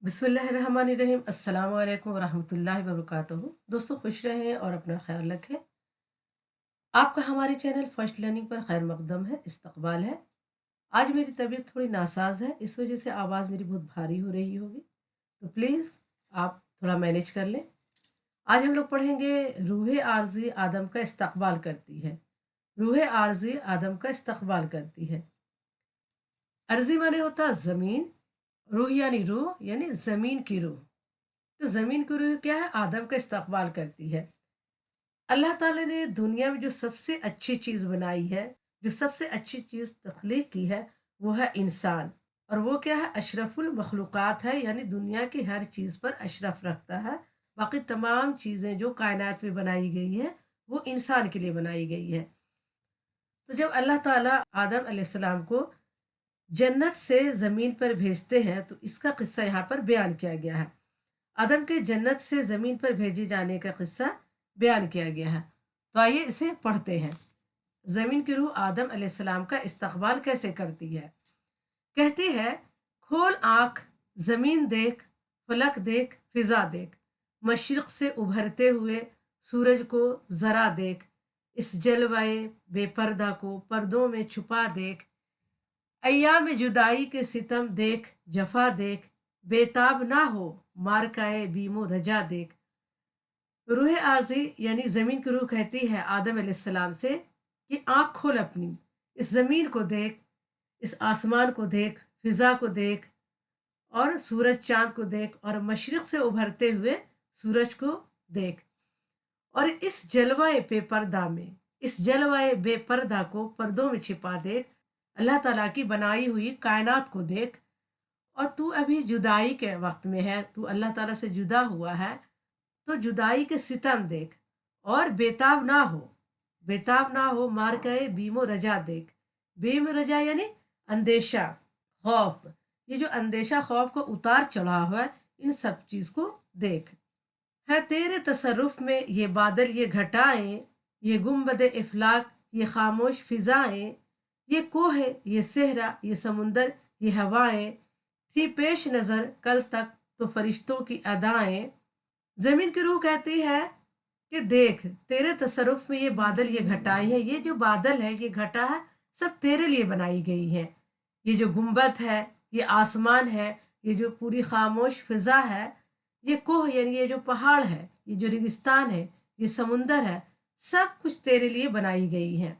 बिस्मिल्लाहिर्रहमानिर्रहीम अस्सलाम वालेकुम वरहमतुल्लाहि वबरकातुहू। दोस्तों खुश रहें और अपना ख्याल रखें। आपका हमारे चैनल फर्स्ट लर्निंग पर खैर मकदम है, इस्तकबाल है। आज मेरी तबीयत थोड़ी नासाज है, इस वजह से आवाज़ मेरी बहुत भारी हो रही होगी, तो प्लीज़ आप थोड़ा मैनेज कर लें। आज हम लोग पढ़ेंगे रूह आरज़ी आदम का इस्तकबाल करती है। रूह आरज़ी आदम का इस्तकबाल करती है। अर्ज़ी माने होता ज़मीन, रूह यानी ज़मीन की रूह। तो ज़मीन की रूह क्या है? आदम का इस्तकबाल करती है। अल्लाह ताला ने दुनिया में जो सबसे अच्छी चीज़ बनाई है, जो सबसे अच्छी चीज़ तख्लीक की है, वो है इंसान। और वो क्या है? अशरफुल मखलूक़ात है, यानी दुनिया की हर चीज़ पर अशरफ रखता है। बाकी तमाम चीज़ें जो कायनात में बनाई गई है, वो इंसान के लिए बनाई गई है। तो जब अल्लाह ताला आदम अलैहिस्सलाम को जन्नत से ज़मीन पर भेजते हैं, तो इसका किस्सा यहाँ पर बयान किया गया है। आदम के जन्नत से ज़मीन पर भेजे जाने का किस्सा बयान किया गया है। तो आइए इसे पढ़ते हैं। ज़मीन की रूह आदम अलैहिस्सलाम का इस्तकबाल कैसे करती है? कहती है, खोल आँख, ज़मीन देख, फलक देख, फिज़ा देख, मशरिक़ से उभरते हुए सूरज को ज़रा देख, इस जलवाए बेपर्दा को पर्दों में छुपा देख, अय्याम जुदाई के सितम देख, जफा देख, बेताब ना हो मारकाए बीमो रजा देख। रूह आजी यानी ज़मीन की रूह कहती है आदम अलैहिस्सलाम से कि आँख खोल अपनी, इस ज़मीन को देख, इस आसमान को देख, फिज़ा को देख और सूरज चाँद को देख और मशरिक़ से उभरते हुए सूरज को देख। और इस जलवाए बेपर्दा में, इस जलवाए बेपर्दा को पर्दों में छिपा देख, अल्लाह ताला की बनाई हुई कायनात को देख। और तू अभी जुदाई के वक्त में है, तू अल्लाह ताला से जुदा हुआ है, तो जुदाई के सितम देख और बेताब ना हो मार गए बीमो रजा देख। बीम रजा यानी अंदेशा, खौफ। ये जो अंदेशा खौफ को उतार चढ़ाव हुआ है, इन सब चीज को देख। है तेरे तसरुफ में ये बादल, ये घटाएं, ये गुम्बद इफलाक, ये खामोश फिजाएं, ये कोह, ये सहरा, ये समुंदर, ये हवाएं थी पेश नजर कल तक तो फरिश्तों की अदाएं। जमीन की रूह कहती है कि देख, तेरे तसरुफ में ये बादल, ये घटाएं हैं, ये जो बादल है, ये घटा है, सब तेरे लिए बनाई गई है। ये जो गुम्बद है, ये आसमान है, ये जो पूरी खामोश फिजा है, ये कोह यानी ये जो पहाड़ है, ये जो रेगिस्तान है, ये समुंदर है, सब कुछ तेरे लिए बनाई गई है।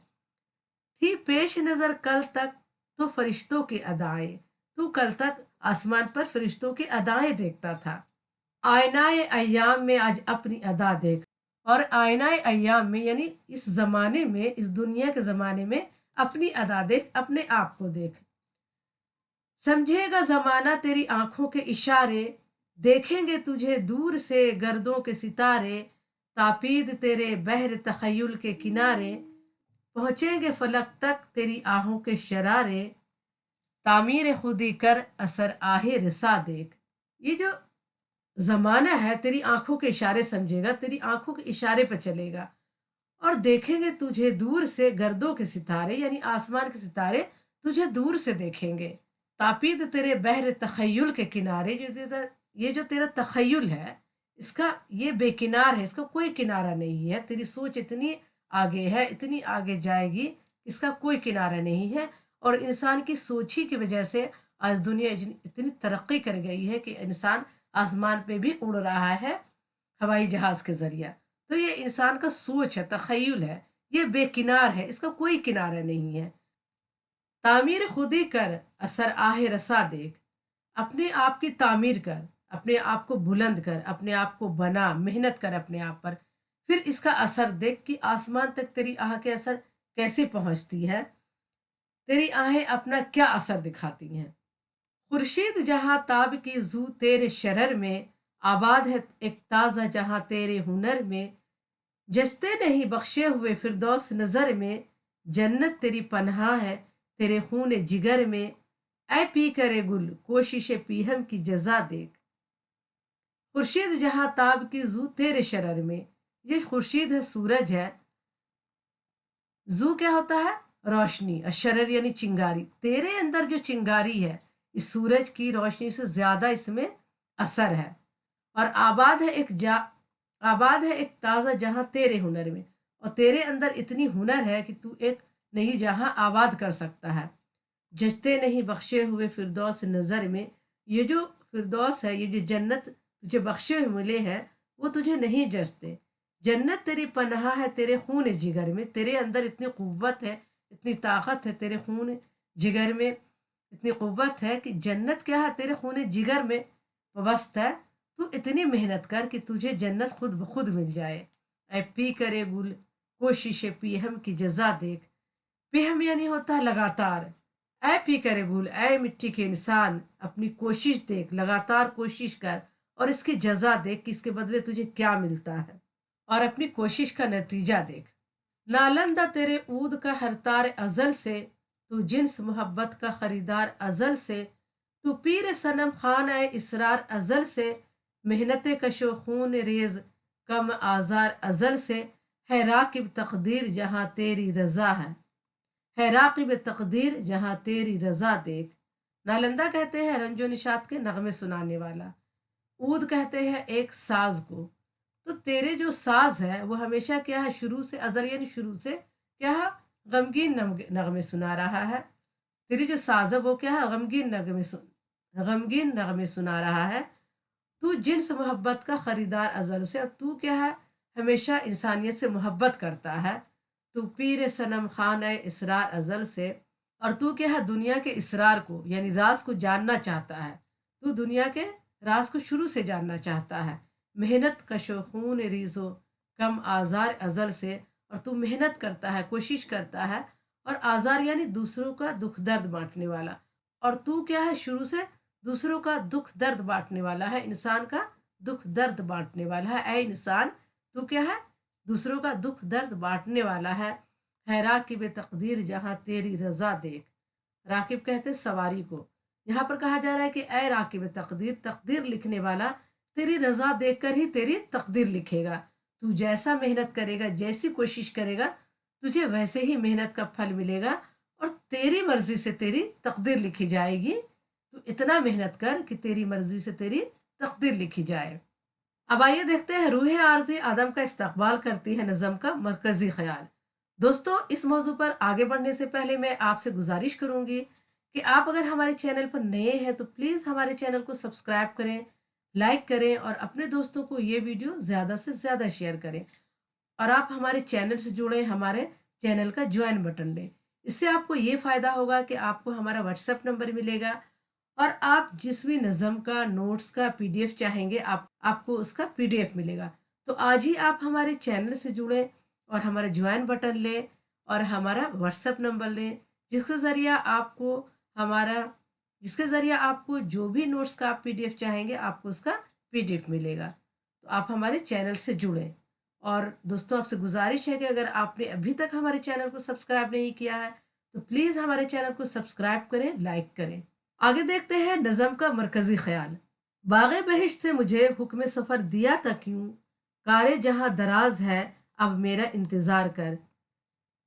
थी पेश नजर कल तक तो फरिश्तों की अदाएं, तू कल तक आसमान पर फरिश्तों की अदाएं देखता था। आयनाए अय्याम में आज अपनी अदा देख। और आयनाए अय्याम में यानी इस जमाने में, इस दुनिया के जमाने में अपनी अदा देख, अपने आप को देख। समझेगा जमाना तेरी आंखों के इशारे, देखेंगे तुझे दूर से गर्दों के सितारे, तापीद तेरे बहर तखय्युल के किनारे, पहुंचेंगे फलक तक तेरी आहों के शरारे, तामीर खुदी कर असर आहे रिसा देख। ये जो जमाना है तेरी आंखों के इशारे समझेगा, तेरी आंखों के इशारे पर चलेगा। और देखेंगे तुझे दूर से गर्दों के सितारे यानी आसमान के सितारे तुझे दूर से देखेंगे। तापीद तेरे बहर तखय्युल के किनारे, ये जो तेरा तखय्युल है, इसका ये बेकिनार है, इसका कोई किनारा नहीं है। तेरी सोच इतनी आगे है, इतनी आगे जाएगी, इसका कोई किनारा नहीं है। और इंसान की सोच ही की वजह से आज दुनिया इतनी तरक्की कर गई है कि इंसान आसमान पे भी उड़ रहा है हवाई जहाज के जरिए। तो ये इंसान का सोच है, तखय्युल है, ये बेकिनार है, इसका कोई किनारा नहीं है। तामीर खुदी कर असर आहे रसा देख, अपने आप की तामीर कर, अपने आप को बुलंद कर, अपने आप को बना, मेहनत कर अपने आप पर, फिर इसका असर देख कि आसमान तक तेरी आह के असर कैसे पहुंचती है, तेरी आहें अपना क्या असर दिखाती हैं। खुर्शीद जहां ताब की जू तेरे शरर में, आबाद है एक ताज़ा जहां तेरे हुनर में, जचते नहीं बख्शे हुए फिरदौस नजर में, जन्नत तेरी पन्हा है तेरे खून जिगर में, ऐ पी करे गुल कोशिश पीहम की जजा देख। खुर्शीद जहां ताब की जू तेरे शरर में, ये खुर्शीद है, सूरज है। जू क्या होता है? रोशनी। और शरर यानी चिंगारी। तेरे अंदर जो चिंगारी है, इस सूरज की रोशनी से ज्यादा इसमें असर है। और आबाद है एक ताज़ा जहां तेरे हुनर में, और तेरे अंदर इतनी हुनर है कि तू एक नई जहां आबाद कर सकता है। जचते नहीं बख्शे हुए फिरदौस नज़र में, ये जो फिरदौस है, ये जो जन्नत तुझे बख्शे हुए मिले हैं, वो तुझे नहीं जचते। जन्नत तेरी पनाह है तेरे खून जिगर में, तेरे अंदर इतनी कुव्वत है, इतनी ताकत है तेरे खून जिगर में, इतनी कुव्वत है कि जन्नत क्या है तेरे खून जिगर में वस्त है। तू इतनी मेहनत कर कि तुझे जन्नत खुद ब खुद मिल जाए। ऐ पी करे गुल कोशिश पीहम की जजा देख। पीहम यानी होता है लगातार। ऐ पी करे गुल, ऐ मिट्टी के इंसान, अपनी कोशिश देख, लगातार कोशिश कर, और इसकी जजा देख कि इसके बदले तुझे क्या मिलता है, और अपनी कोशिश का नतीजा देख। नालंदा तेरे ऊद का हरतार अजल से, तू जिन्स मोहब्बत का खरीदार अजल से, तू पीर सनम खान है इसरार अजल से, मेहनत कशो खून रेज कम आजार अजल से, है राकिब तकदीर जहाँ तेरी रजा है राकिब तकदीर जहाँ तेरी रजा देख। नालंदा कहते हैं रंजो निशात के नगमे सुनाने वाला, ऊद कहते हैं एक साज को। तो तेरे जो साज है वो हमेशा क्या है, शुरू से अजल यानी शुरू से क्या है, गमगीन नगमे सुना रहा है। तेरी जो साज है वो क्या है, गमगीन नगमे सुना रहा है। तू जिन्स मोहब्बत का खरीदार अजल से, और तू क्या है, हमेशा इंसानियत से मोहब्बत करता है। तू पीर सनम खान है इसरार अजल से, और तू क्या है, दुनिया के इसरार को यानी राज को जानना चाहता है। तू दुनिया के राज को शुरू से जानना चाहता है। मेहनत कशो खून रीजो कम आजार अजल से, और तू मेहनत करता है, कोशिश करता है, और आजार यानी दूसरों का दुख दर्द बांटने वाला। और तू क्या है, शुरू से दूसरों का दुख दर्द बांटने वाला है, इंसान का दुख दर्द बांटने वाला है। ऐ इंसान, तू क्या है, दूसरों का दुख दर्द बांटने वाला है राकिब तकदीर जहाँ तेरी रजा देख। राकिब कहते सवारी को। यहाँ पर कहा जा रहा है कि ऐ राकिब तकदीर, तकदीर लिखने वाला, तेरी रजा देखकर ही तेरी तकदीर लिखेगा। तू जैसा मेहनत करेगा, जैसी कोशिश करेगा, तुझे वैसे ही मेहनत का फल मिलेगा, और तेरी मर्जी से तेरी तकदीर लिखी जाएगी। तो इतना मेहनत कर कि तेरी मर्जी से तेरी तकदीर लिखी जाए। अब आइए देखते हैं रूह आरज़ी आदम का इस्तकबाल करती है नज़म का मरकज़ी ख्याल। दोस्तों, इस मौजू पर आगे बढ़ने से पहले मैं आपसे गुजारिश करूंगी कि आप अगर हमारे चैनल पर नए हैं तो प्लीज़ हमारे चैनल को सब्सक्राइब करें, लाइक करें, और अपने दोस्तों को ये वीडियो ज़्यादा से ज़्यादा शेयर करें। और आप हमारे चैनल से जुड़े, हमारे चैनल का ज्वाइन बटन लें। इससे आपको ये फ़ायदा होगा कि आपको हमारा व्हाट्सएप नंबर मिलेगा, और आप जिस भी नज़म का, नोट्स का पीडीएफ चाहेंगे, आपको उसका पीडीएफ मिलेगा। तो आज ही आप हमारे चैनल से जुड़ें और हमारा ज्वाइन बटन लें और हमारा व्हाट्सएप नंबर लें, जिसके ज़रिए आपको हमारा जिसके ज़रिए आपको जो भी नोट्स का आप पीडीएफ चाहेंगे, आपको उसका पीडीएफ मिलेगा। तो आप हमारे चैनल से जुड़ें। और दोस्तों, आपसे गुजारिश है कि अगर आपने अभी तक हमारे चैनल को सब्सक्राइब नहीं किया है तो प्लीज़ हमारे चैनल को सब्सक्राइब करें, लाइक करें। आगे देखते हैं नज़म का मरकज़ी ख्याल। बाग़े बहिश्त से मुझे हुक्म सफ़र दिया था क्यों, कारे जहाँ दराज है अब मेरा इंतज़ार कर।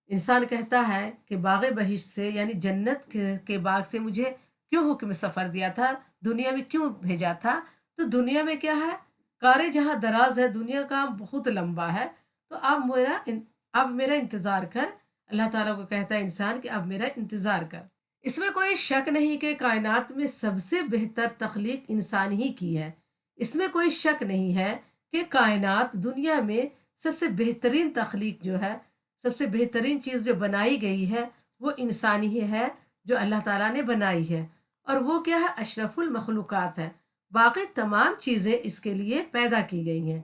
इंसान कहता है कि बाग़े बहिश्त से यानी जन्नत के बाग से मुझे क्यों हुक्म सफ़र दिया था, दुनिया में क्यों भेजा था। तो दुनिया में क्या है, कारे जहाँ दराज है, दुनिया का बहुत लंबा है, तो अब मेरा इंतज़ार कर। अल्लाह ताला को कहता है इंसान कि अब मेरा इंतज़ार कर। इसमें कोई शक नहीं कि कायनात में सबसे बेहतर तख्लीक इंसान ही की है। इसमें कोई शक नहीं है कि कायनात दुनिया में सबसे बेहतरीन तख्लीक जो है, सबसे बेहतरीन चीज़ जो बनाई गई है, वो इंसान ही है, जो अल्लाह ताला ने बनाई है। और वो क्या है, अशरफुल मखलूक़ात है। बाकी तमाम चीज़ें इसके लिए पैदा की गई हैं।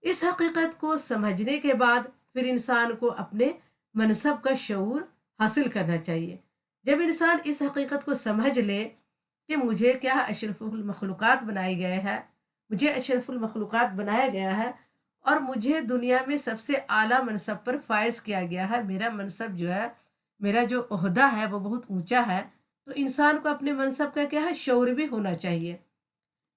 इस हकीकत को समझने के बाद फिर इंसान को अपने मनसब का शऊर हासिल करना चाहिए। जब इंसान इस हकीकत को समझ ले कि मुझे क्या अशरफुल मखलूक़ात बनाए गए हैं, मुझे अशरफुल मखलूक़ात बनाया गया है, और मुझे दुनिया में सबसे आला मनसब पर फायज किया गया है, मेरा मनसब जो है, मेरा जो ओहदा है वो बहुत ऊंचा है, तो इंसान को अपने मनसब का क्या है, शऊर भी होना चाहिए।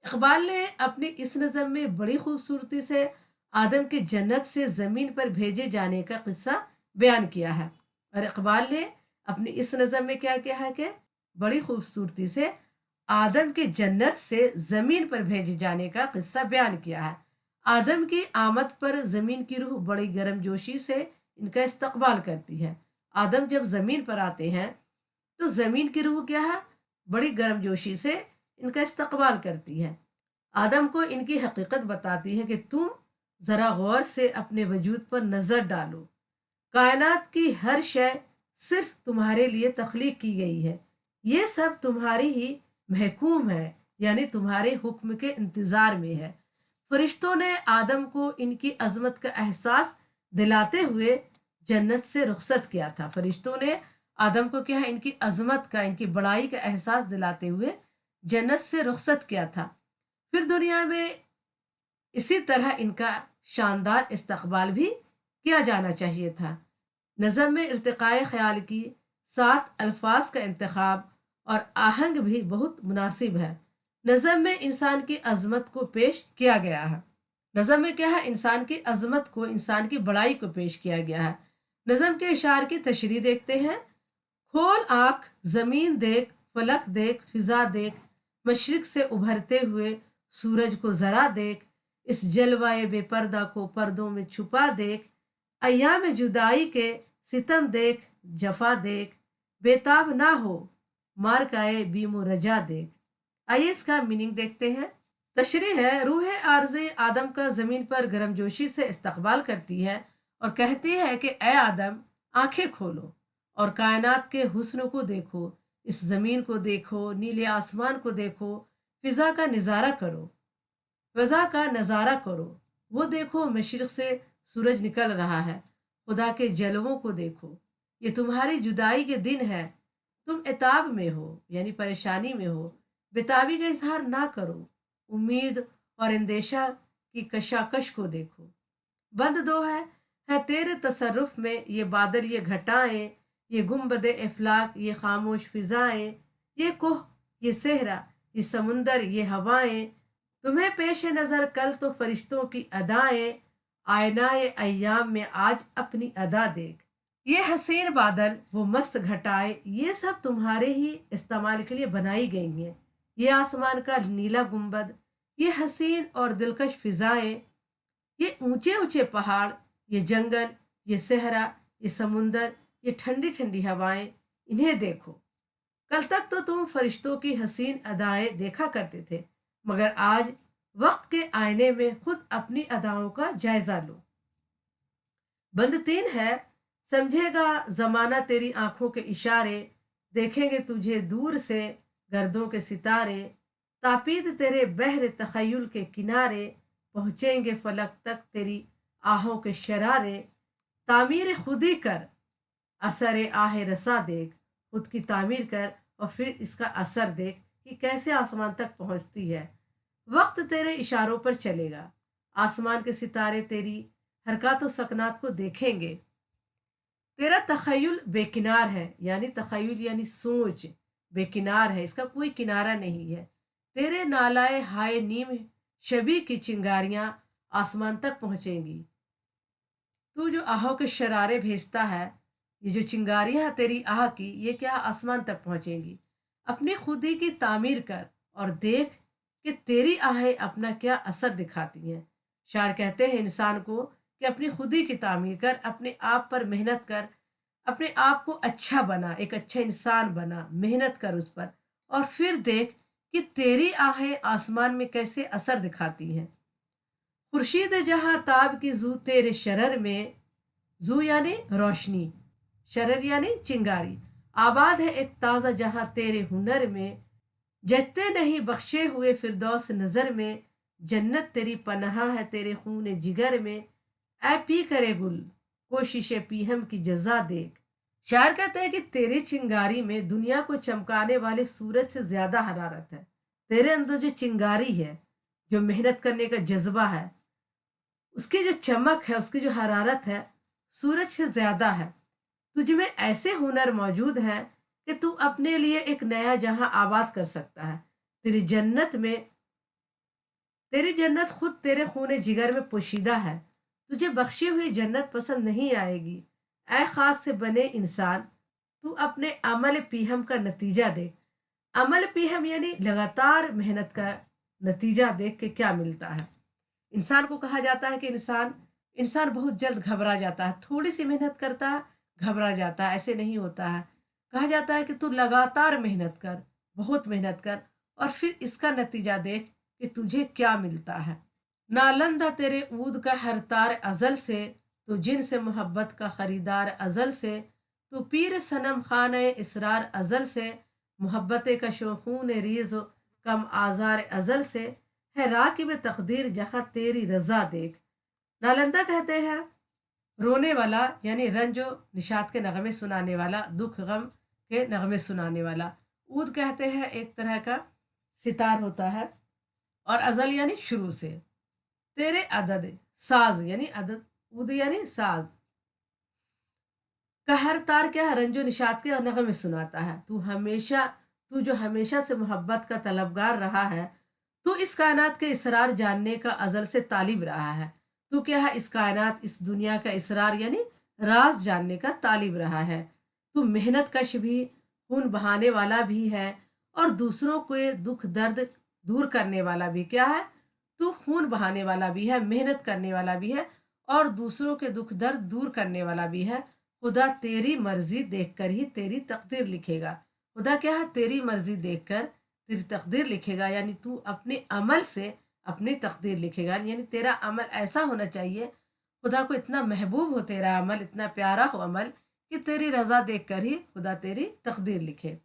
इकबाल ने अपनी इस नज़म में बड़ी खूबसूरती से आदम के जन्नत से ज़मीन पर भेजे जाने का किस्सा बयान किया है। और इकबाल ने अपनी इस नज़म में क्या किया है कि बड़ी खूबसूरती से आदम के जन्नत से जमीन पर भेजे जाने का किस्सा बयान किया है। आदम की आमद पर जमीन की रूह बड़ी गर्मजोशी से इनका इस्तकबाल करती है। आदम जब जमीन पर आते हैं तो जमीन की रूह क्या है, बड़ी गर्मजोशी से इनका इस्तकबाल करती है। आदम को इनकी हकीकत बताती है कि तुम जरा गौर से अपने वजूद पर नजर डालो। कायनात की हर शय सिर्फ तुम्हारे लिए तख्लीक की गई है। ये सब तुम्हारी ही महकूम है, यानी तुम्हारे हुक्म के इंतजार में है। फरिश्तों ने आदम को इनकी अजमत का एहसास दिलाते हुए जन्नत से रुखसत किया था। फरिश्तों ने आदम को क्या है, इनकी अजमत का, इनकी बड़ाई का एहसास दिलाते हुए जन्नत से रुखसत किया था। फिर दुनिया में इसी तरह इनका शानदार इस्तकबाल भी किया जाना चाहिए था। नज़म में इर्तिकाए ख्याल की 7 अल्फाज का इंतखाब और आहंग भी बहुत मुनासिब है। नज़म में इंसान की अजमत को पेश किया गया है। नज़म में क्या है, इंसान की अजमत को, इंसान की बड़ाई को पेश किया गया है। नज़म के इशार की तशरीह देखते हैं। खोल आँख, ज़मीन देख, फलक देख, फिजा देख, मशरिक से उभरते हुए सूरज को ज़रा देख, इस जलवाए बेपर्दा को पर्दों में छुपा देख, अय्याम जुदाई के सितम देख, जफा देख, बेताब ना हो मार काए बीमो रजा देख। आइए इसका मीनिंग देखते हैं। तशरीह है, रूह आर्ज़ आदम का ज़मीन पर गर्मजोशी से इस्तकबाल करती है और कहती है कि ए आदम, आंखें खोलो और कायनात के हुस्न को देखो, इस ज़मीन को देखो, नीले आसमान को देखो, फिज़ा का नज़ारा करो, फिज़ा का नज़ारा करो। वो देखो, मशरिक़ से सूरज निकल रहा है। खुदा के जलवों को देखो। ये तुम्हारी जुदाई के दिन है। तुम इताब में हो, यानी परेशानी में हो। बेताबी का इजहार ना करो। उम्मीद और अंदेशा की कशाकश को देखो। बंद दो है तेरे तसरुफ में ये बादल, ये घटाएं, ये गुम्बद इफलाक, ये खामोश फिजाएं, ये कोह, ये सहरा, ये समुंदर, ये हवाएं। तुम्हें पेश नज़र कल तो फरिश्तों की अदाएं, आयनाए अय्याम में आज अपनी अदा देख। ये हसीन बादल, वो मस्त घटाएं, ये सब तुम्हारे ही इस्तेमाल के लिए बनाई गई हैं। ये आसमान का नीला गुंबद, ये हसीन और दिलकश फिजाएं, ये ऊंचे ऊंचे पहाड़, ये जंगल, ये सहरा, ये समुंदर, ये ठंडी ठंडी हवाएं, इन्हें देखो। कल तक तो तुम फरिश्तों की हसीन अदाएं देखा करते थे, मगर आज वक्त के आईने में खुद अपनी अदाओं का जायजा लो। बंद 3 है, समझेगा जमाना तेरी आंखों के इशारे, देखेंगे तुझे दूर से गर्दों के सितारे, तापीद तेरे बहर तखयुल के किनारे, पहुँचेंगे फलक तक तेरी आहों के शरारे। तामीर खुदी कर, असर आह रसा देख, खुद की तामीर कर और फिर इसका असर देख कि कैसे आसमान तक पहुँचती है। वक्त तेरे इशारों पर चलेगा। आसमान के सितारे तेरी हरकत व सकनात को देखेंगे। तेरा तखयुल बेकिनार है, यानी तखयुल यानी सोच बेकिनार है, इसका कोई किनारा नहीं है। तेरे नालाए हाय नीम शबी की चिंगारियां आसमान तक पहुंचेंगी। तू जो आहों के शरारे भेजता है, ये जो चिंगारियां तेरी आह की, ये क्या आसमान तक पहुंचेंगी। अपनी खुदी की तामीर कर और देख कि तेरी आहें अपना क्या असर दिखाती हैं। शायर कहते हैं इंसान को कि अपनी खुदी की तामीर कर, अपने आप पर मेहनत कर, अपने आप को अच्छा बना, एक अच्छा इंसान बना, मेहनत कर उस पर, और फिर देख कि तेरी आहें आसमान में कैसे असर दिखाती हैं। खुर्शीद जहां ताब की जू तेरे शरर में, जू यानी रोशनी, शरर यानी चिंगारी, आबाद है एक ताज़ा जहां तेरे हुनर में, जचते नहीं बख्शे हुए फिरदौस नज़र में, जन्नत तेरी पनाह है तेरे खून जिगर में, ऐ पी करे गुल कोशिश पीहम की जजा देख। शायर कहते हैं कि तेरी चिंगारी में दुनिया को चमकाने वाले सूरज से ज्यादा हरारत है। तेरे अंदर जो चिंगारी है, जो मेहनत करने का जज्बा है, उसकी जो चमक है, उसकी जो हरारत है, सूरज से ज्यादा है। तुझ में ऐसे हुनर मौजूद हैं कि तू अपने लिए एक नया जहां आबाद कर सकता है। तेरी जन्नत में, तेरी जन्नत खुद तेरे खून जिगर में पोशीदा है। तुझे बख्शी हुई जन्नत पसंद नहीं आएगी। ऐ खाक से बने इंसान, तू अपने अमल पीहम का नतीजा देख। अमल भी हम यानी लगातार मेहनत का नतीजा देख के क्या मिलता है। इंसान को कहा जाता है कि इंसान इंसान बहुत जल्द घबरा जाता है, थोड़ी सी मेहनत करता है घबरा जाता है, ऐसे नहीं होता है। कहा जाता है कि तू लगातार मेहनत कर, बहुत मेहनत कर, और फिर इसका नतीजा देख कि तुझे क्या मिलता है। नालंदा तेरे ऊद का हर तार अजल से, तो जिन से मोहब्बत का खरीदार अजल से, तो पीर सनम खान इसरार अजल से, मोहब्बत का शोखून रीज कम आजार अजल से, है राकिब तकदीर जहाँ तेरी रजा देख। नालंदा कहते हैं रोने वाला यानी रंजो निषाद के नगमे सुनाने वाला, दुख गम के नगमे सुनाने वाला। ऊद कहते हैं एक तरह का सितार होता है, और अजल यानी शुरू से। तेरे अदद साज यानी अदद, उद यानी साज का हर तार क्या है, रंजो निशात के और नगमे सुनाता है। तू जो हमेशा से मोहब्बत का तलबगार रहा है, तू इस कायनात के इसरार जानने का अजल से तालिब रहा है। तू क्या है, इस कायनात इस दुनिया का इसरार यानी राज जानने का तालिब रहा है। तू मेहनत कश भी, खून बहाने वाला भी है, और दूसरों के दुख दर्द दूर करने वाला भी क्या है, तू खून बहाने वाला भी है, मेहनत करने वाला भी है, और दूसरों के दुख दर्द दूर करने वाला भी है। खुदा तेरी मर्जी देखकर ही तेरी तकदीर लिखेगा। खुदा क्या है, तेरी मर्जी देखकर तेरी तकदीर लिखेगा, यानी तू अपने अमल से अपनी तकदीर लिखेगा। यानी तेरा अमल ऐसा होना चाहिए, खुदा को इतना महबूब हो तेरा अमल, इतना प्यारा हो अमल, कि तेरी रजा देखकर ही खुदा तेरी तकदीर लिखे।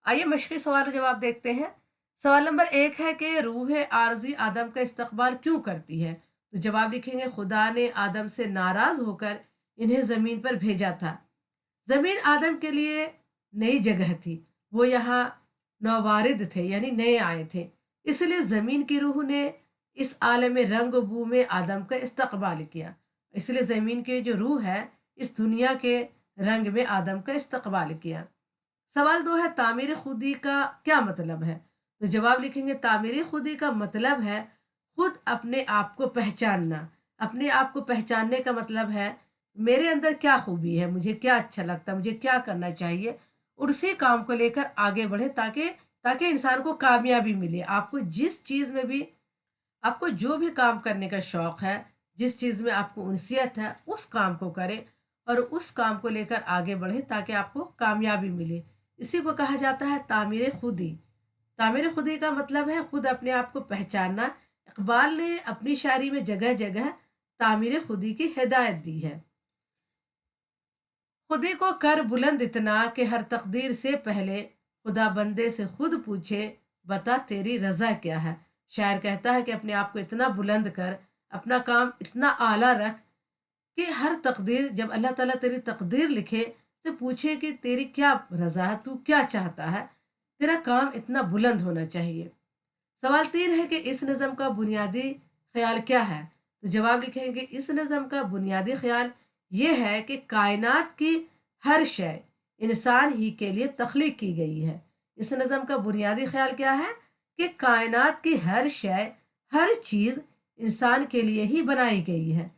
आइए मशक़ी सवाल जवाब देखते हैं। सवाल नंबर 1 है कि रूह आरजी आदम का इस्तकबाल क्यों करती है। तो जवाब लिखेंगे खुदा ने आदम से नाराज होकर इन्हें ज़मीन पर भेजा था। ज़मीन आदम के लिए नई जगह थी, वो यहाँ नौवारिद थे यानी नए आए थे, इसलिए ज़मीन की रूह ने इस आलम रंग बू में आदम का इस्तकबाल किया। इसलिए ज़मीन की जो रूह है इस दुनिया के रंग में आदम का इस्तकबाल किया। सवाल 2 है तामीर खुदी का क्या मतलब है। तो जवाब लिखेंगे तामीर खुदी का मतलब है खुद अपने आप को पहचानना। अपने आप को पहचानने का मतलब है मेरे अंदर क्या खूबी है, मुझे क्या अच्छा लगता है, मुझे क्या करना चाहिए, और उसी काम को लेकर आगे बढ़े, ताकि ताकि इंसान को कामयाबी मिले। आपको जिस चीज़ में भी, आपको जो भी काम करने का शौक है, जिस चीज़ में आपको उनसियत है, उस काम को करें और उस काम को लेकर आगे बढ़े, ताकि आपको कामयाबी मिले। इसी को कहा जाता है तामीर खुदी। तामीर खुदी का मतलब है खुद अपने आप को पहचानना। इकबाल ने अपनी शायरी में जगह जगह तामीर खुदी की हिदायत दी है। खुदी को कर बुलंद इतना कि हर तकदीर से पहले खुदा बंदे से खुद पूछे, बता तेरी रजा क्या है। शायर कहता है कि अपने आप को इतना बुलंद कर, अपना काम इतना आला रख कि हर तकदीर, जब अल्लाह ताला तेरी तकदीर लिखे तो पूछे कि तेरी क्या रजा है, तू क्या चाहता है। तेरा काम इतना बुलंद होना चाहिए। सवाल 3 है कि इस नज़म का बुनियादी ख्याल क्या है। तो जवाब लिखेंगे इस नज़म का बुनियादी ख्याल ये है कि कायनात की हर शय इंसान ही के लिए तख्लीक की गई है। इस नज़म का बुनियादी ख्याल क्या है कि कायनात की हर शय, हर चीज़ इंसान के लिए ही बनाई गई है,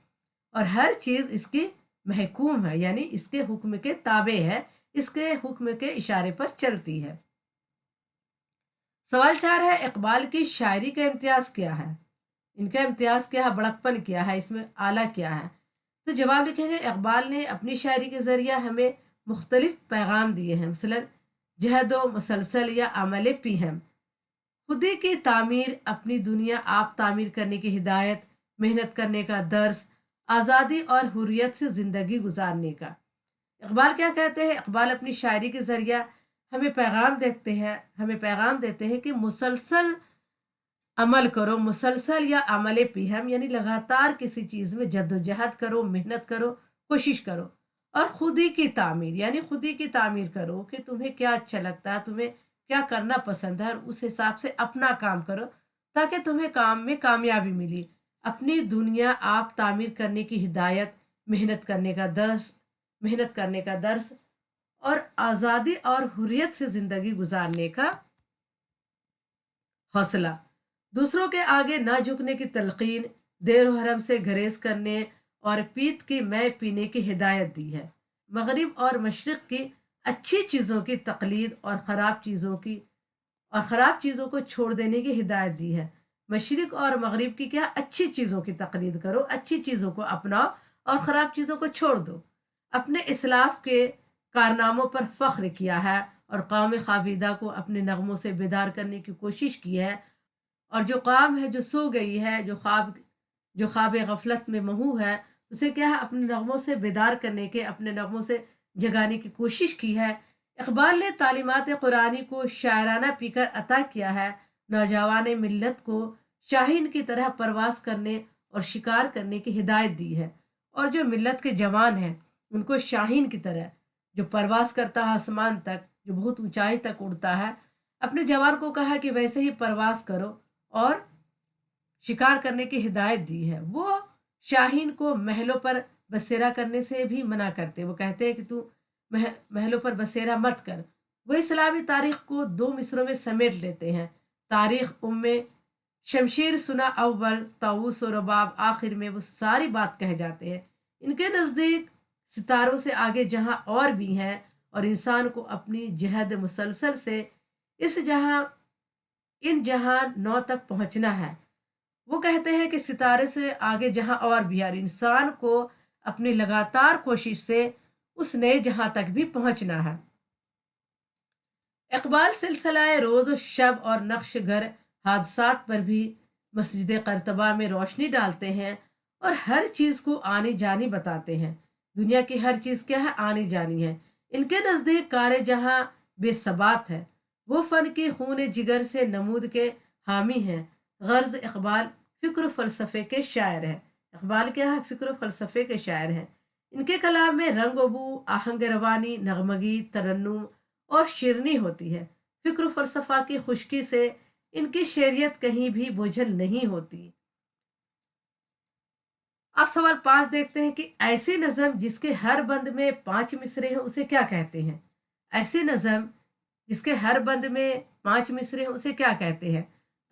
और हर चीज़ इसकी महकूम है यानी इसके हुक्म के ताबे है, इसके हुक्म के इशारे पर चलती है। सवाल 4 है इकबाल की शायरी का इम्तियाज क्या है। इनका इम्तियाज क्या है, बड़कपन क्या है, इसमें आला क्या है। तो जवाब लिखेंगे इकबाल ने अपनी शायरी के ज़रिए हमें मुख्तलिफ पैगाम दिए हैं, मसलन जहदो मसलसल या अमल पीहम, खुदी की तामीर, अपनी दुनिया आप तामीर करने की हिदायत, मेहनत करने का दर्स, आज़ादी और हुर्रियत से ज़िंदगी गुजारने का। इकबाल क्या कहते हैं, इकबाल अपनी शायरी के ज़रिए हमें पैगाम देते हैं कि मुसलसल अमल करो, मुसलसल या अमल पीहम यानी लगातार किसी चीज़ में जद्दोजहद करो, मेहनत करो, कोशिश करो, और खुदी की तामीर यानी खुदी की तामीर करो कि तुम्हें क्या अच्छा लगता है, तुम्हें क्या करना पसंद है, और उस हिसाब से अपना काम करो, ताकि तुम्हें काम में कामयाबी मिली। अपनी दुनिया आप तामीर करने की हिदायत, मेहनत करने का दर्स मेहनत करने का दर्स और आज़ादी और हुर्रियत से ज़िंदगी गुजारने का हौसला, दूसरों के आगे ना झुकने की तलकीन, देर हरम से गरेज करने और पीत की मैं पीने की हिदायत दी है। मगरिब और मशरिक़ की अच्छी चीज़ों की तकलीद और ख़राब चीज़ों की और ख़राब चीज़ों को छोड़ देने की हिदायत दी है। मशरिक़ और मगरिब की क्या, अच्छी चीज़ों की तक़लीद करो, अच्छी चीज़ों को अपनाओ और ख़राब चीज़ों को छोड़ दो। अपने इस्लाफ के कारनामों पर फ़ख्र किया है और कौम ख़ाबीदा को अपने नगमों से बेदार करने की कोशिश की है। और जो कौम है जो सो गई है, जो ख्वाब गफलत में महू है, उसे क्या है, अपने नगमों से बेदार करने के, अपने नगमों से जगाने की कोशिश की है। इकबाल ने तालीमात कुरानी को शायराना पीकर अता किया है। नौजवान मिल्लत को शाहीन की तरह परवास करने और शिकार करने की हिदायत दी है। और जो मिल्लत के जवान हैं उनको शाहीन की तरह जो परवास करता है आसमान तक, जो बहुत ऊंचाई तक उड़ता है, अपने जवान को कहा कि वैसे ही परवास करो और शिकार करने की हिदायत दी है। वो शाहीन को महलों पर बसेरा करने से भी मना करते, वो कहते हैं कि तू महलों पर बसेरा मत कर। वो इस्लामी तारीख को दो मिसरों में समेट लेते हैं। तारीख उम्मे शमशीर सुना अव्वल, ताऊस और रबाब आखिर में वो सारी बात कह जाते हैं। इनके नज़दीक सितारों से आगे जहां और भी हैं और इंसान को अपनी जहद मुसलसल से इस जहां इन जहां नौ तक पहुंचना है। वो कहते हैं कि सितारे से आगे जहां और भी है और इंसान को अपनी लगातार कोशिश से उस नए जहां तक भी पहुंचना है। इकबाल सिलसिलाए रोज़ शब और नक्श घर हादसात पर भी मस्जिद करतबा में रोशनी डालते हैं और हर चीज़ को आनी जानी बताते हैं। दुनिया की हर चीज़ क्या है, आनी जानी है। इनके नज़दीक कार जहाँ बेसबात है। वो फ़न की खून जिगर से नमूद के हामी हैं। गर्ज इकबाल फ़िक्र फ़लसफ़े के शायर हैं। इकबाल क्या है, फ़िक्र फ़लसफ़े के शायर हैं। इनके कलाम में रंग बू, आहंग रवानी, नगमगी, तरन्नुम और शिरनी होती है। फ़िक्र फ़लसफ़ा की खुश्की से इनकी शेरियत कहीं भी बोझल नहीं होती। अब सवाल 5 देखते हैं कि ऐसी नज़म जिसके हर बंद में 5 मिसरे हैं उसे क्या कहते हैं। ऐसी नज़म जिसके हर बंद में 5 मिसरे हैं उसे क्या कहते हैं।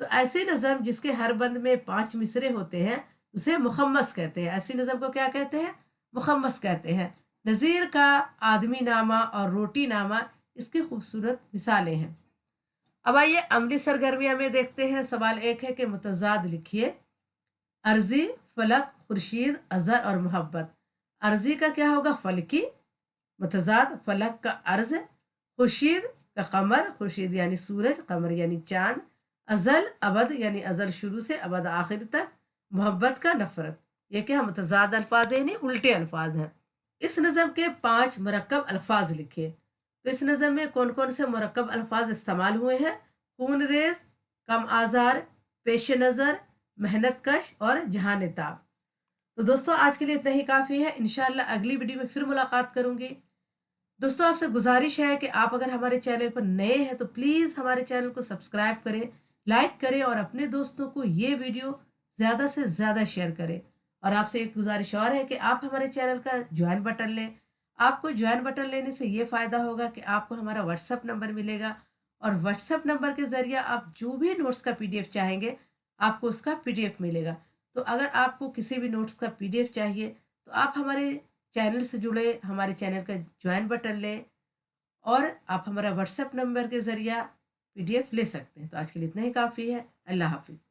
तो ऐसी नज़म जिसके हर बंद में 5 मिसरे होते हैं उसे मुखम्मस कहते हैं। ऐसी नज़म को क्या कहते हैं, मुखम्मस कहते हैं। नज़ीर का आदमी नामा और रोटी नामा इसकी खूबसूरत मिसालें हैं। अब आइए अमली सरगर्मियाँ में देखते हैं। सवाल 1 है कि मुतज़ाद लिखिए। अर्जी, फलक, खुर्शीद, अजहर और मोहब्बत। अर्जी का क्या होगा, फलकी। मुतज़ाद फलक का अर्ज, खुर्शीद का कमर, खुर्शीद यानी सूरज, कमर यानी चांद, अजल अबद यानी अजल शुरू से अबद आखिर तक, मोहब्बत का नफरत। ये क्या, मुतज़ाद अल्फाज है, नहीं उल्टे अल्फाज हैं। इस नज़म के 5 मुरक्कब अल्फाज लिखे। तो इस नज़म में कौन कौन से मुरक्कब अल्फाज इस्तेमाल हुए हैं। खून रेज, कम आज़ार, पेश नज़र, मेहनत कश और जहान ताब। तो दोस्तों आज के लिए इतना ही काफ़ी है। इंशाल्लाह अगली वीडियो में फिर मुलाकात करूंगी। दोस्तों आपसे गुजारिश है कि आप अगर हमारे चैनल पर नए हैं तो प्लीज़ हमारे चैनल को सब्सक्राइब करें, लाइक करें और अपने दोस्तों को ये वीडियो ज़्यादा से ज़्यादा शेयर करें। और आपसे एक गुजारिश और है कि आप हमारे चैनल का ज्वाइन बटन लें। आपको ज्वाइन बटन लेने से ये फ़ायदा होगा कि आपको हमारा व्हाट्सअप नंबर मिलेगा और व्हाट्सअप नंबर के ज़रिए आप जो भी नोट्स का PDF चाहेंगे आपको उसका PDF मिलेगा। तो अगर आपको किसी भी नोट्स का PDF चाहिए तो आप हमारे चैनल से जुड़े, हमारे चैनल का ज्वाइन बटन लें और आप हमारा व्हाट्सएप नंबर के ज़रिए PDF ले सकते हैं। तो आज के लिए इतना ही काफ़ी है। अल्लाह हाफिज़।